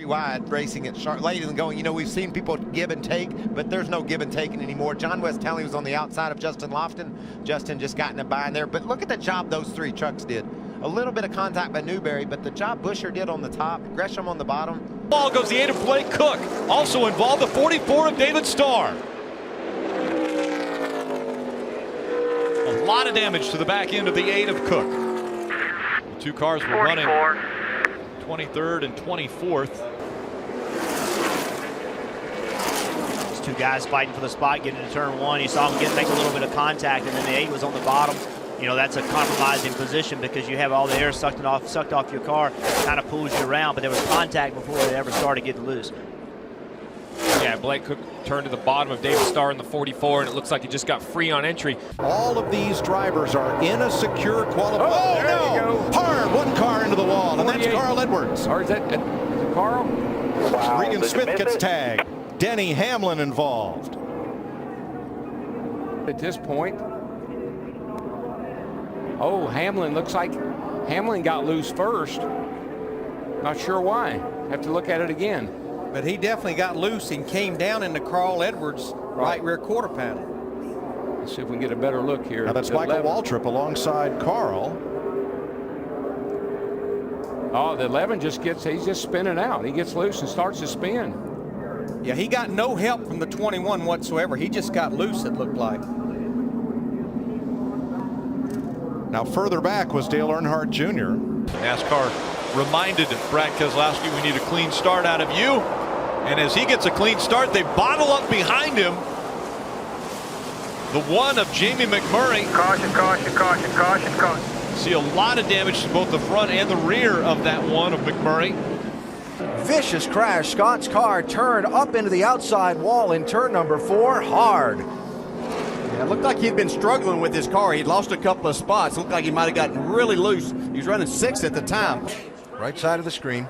Wide racing at sharp late and going, we've seen people give and take, but there's no give and taking anymore. John West Talley was on the outside of Justin Lofton. Justin just got in a bind there, but look at the job those three trucks did. A little bit of contact by Newberry, but the job Busher did on the top, Gresham on the bottom. Ball goes the 8 of Blake Cook, also involved the 44 of David Starr. A lot of damage to the back end of the 8 of Cook. The two cars were running 23rd and 24th. These two guys fighting for the spot, getting into turn one. You saw them make a little bit of contact, and then the 8 was on the bottom. That's a compromising position because you have all the air sucked off your car, kind of pulls you around, but there was contact before it ever started getting loose. Yeah, Blake Cook turned to the bottom of David Starr in the 44, and it looks like he just got free on entry. All of these drivers are in a secure qualifier. Oh, no! Hard, one car into the wall, and that's Carl Edwards. Or is it Carl? Wow, Regan Smith gets tagged. Denny Hamlin involved. At this point, oh, Hamlin looks like Hamlin got loose first. Not sure why. Have to look at it again. But he definitely got loose and came down into Carl Edwards' right rear quarter panel. Let's see if we can get a better look here. Now that's Michael Waltrip alongside Carl. Oh, the 11 he's just spinning out. He gets loose and starts to spin. Yeah, he got no help from the 21 whatsoever. He just got loose, it looked like. Now further back was Dale Earnhardt Jr. NASCAR reminded Brad Keselowski, we need a clean start out of you. And as he gets a clean start, they bottle up behind him. The one of Jamie McMurray. Caution, caution, caution, caution, caution. See a lot of damage to both the front and the rear of that one of McMurray. Vicious crash. Scott's car turned up into the outside wall in turn number 4 hard. Yeah, it looked like he'd been struggling with his car. He'd lost a couple of spots. Looked like he might have gotten really loose. He was running 6 at the time. Right side of the screen.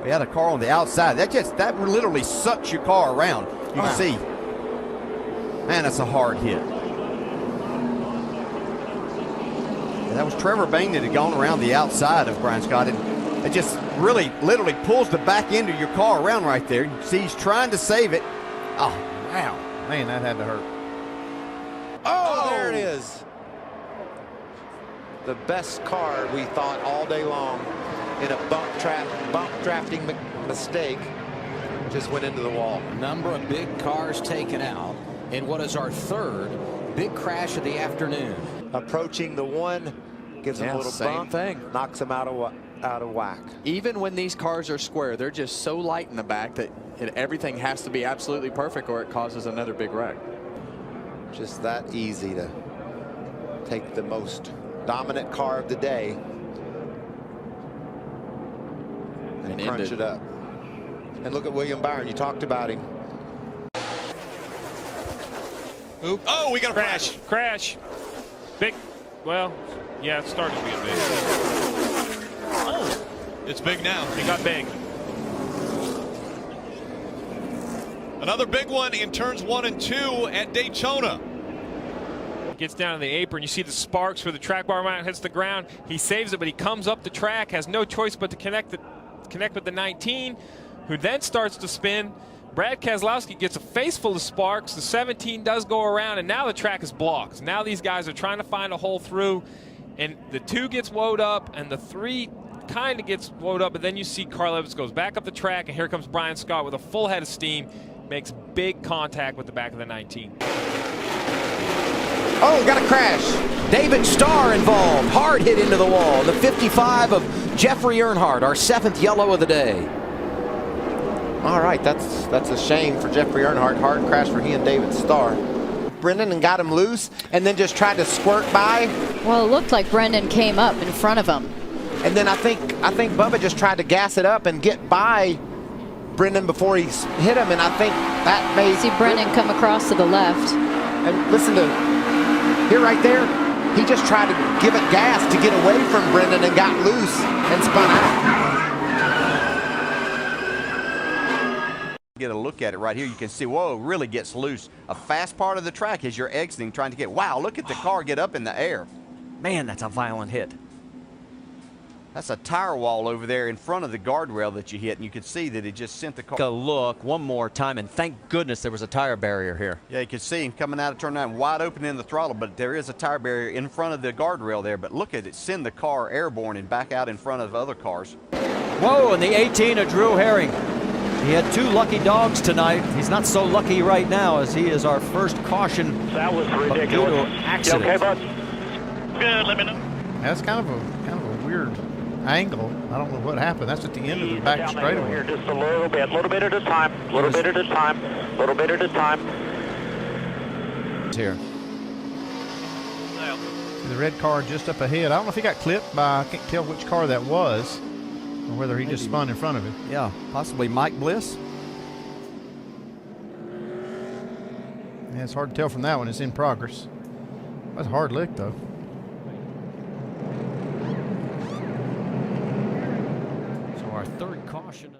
We had a car on the outside. That literally sucks your car around. You can see. Man, that's a hard hit. And that was Trevor Bain that had gone around the outside of Brian Scott. And it just really, literally pulls the back end of your car around right there. You see he's trying to save it. Oh, wow. Man, that had to hurt. Oh, there it is. The best car we thought all day long in a bump drafting mistake just went into the wall. Number of big cars taken out in what is our 3rd big crash of the afternoon. Approaching the one, gives him a little bump, knocks him out of whack. Even when these cars are square, they're just so light in the back that everything has to be absolutely perfect or it causes another big wreck. Just that easy to take the most dominant car of the day and crunch it up. And look at William Byron. You talked about him. Oop. Oh, we got a crash. Crash. Big. Well, yeah, it started to be a big. Oh, it's big now. It got big. Another big one in turns 1 and 2 at Daytona. Gets down to the apron. You see the sparks where the track bar mount hits the ground. He saves it, but he comes up the track, has no choice but to connect with the 19, who then starts to spin. Brad Keselowski gets a face full of sparks. The 17 does go around, and now the track is blocked. Now these guys are trying to find a hole through, and the 2 gets woed up, and the 3 kind of gets woed up, but then you see Carl Edwards goes back up the track, and here comes Brian Scott with a full head of steam, makes big contact with the back of the 19. Oh, got a crash. David Starr involved. Hard hit into the wall. The 55 of Jeffrey Earnhardt, our 7th yellow of the day. All right, that's a shame for Jeffrey Earnhardt. Hard crash for he and David Starr. Brendan and got him loose and then just tried to squirt by. Well, it looked like Brendan came up in front of him. And then I think Bubba just tried to gas it up and get by Brendan before he hit him, and I think that made... See Brendan come across to the left. And listen to, here right there, he just tried to give it gas to get away from Brendan and got loose and spun out. Get a look at it right here. You can see, whoa, really gets loose. A fast part of the track as you're exiting, trying to get, wow, look at the car get up in the air. Man, that's a violent hit. That's a tire wall over there in front of the guardrail that you hit, and you could see that it just sent the car. Go look one more time, and thank goodness there was a tire barrier here. Yeah, you could see him coming out of turn 9, wide open in the throttle, but there is a tire barrier in front of the guardrail there. But look at it send the car airborne and back out in front of other cars. Whoa, and the 18 of Drew Herring. He had 2 lucky dogs tonight. He's not so lucky right now as he is our first caution. That was ridiculous. Accident. You okay, bud? Good, let me know. That's kind of a weird angle. I don't know what happened. That's at the end of the back straightaway. Here, just a little bit at a time, little bit at a time. Here. The red car just up ahead. I don't know if he got clipped by, I can't tell which car that was, or whether he just spun in front of him. Yeah, possibly Mike Bliss. Yeah, it's hard to tell from that one. It's in progress. That's a hard lick, though. So our third caution.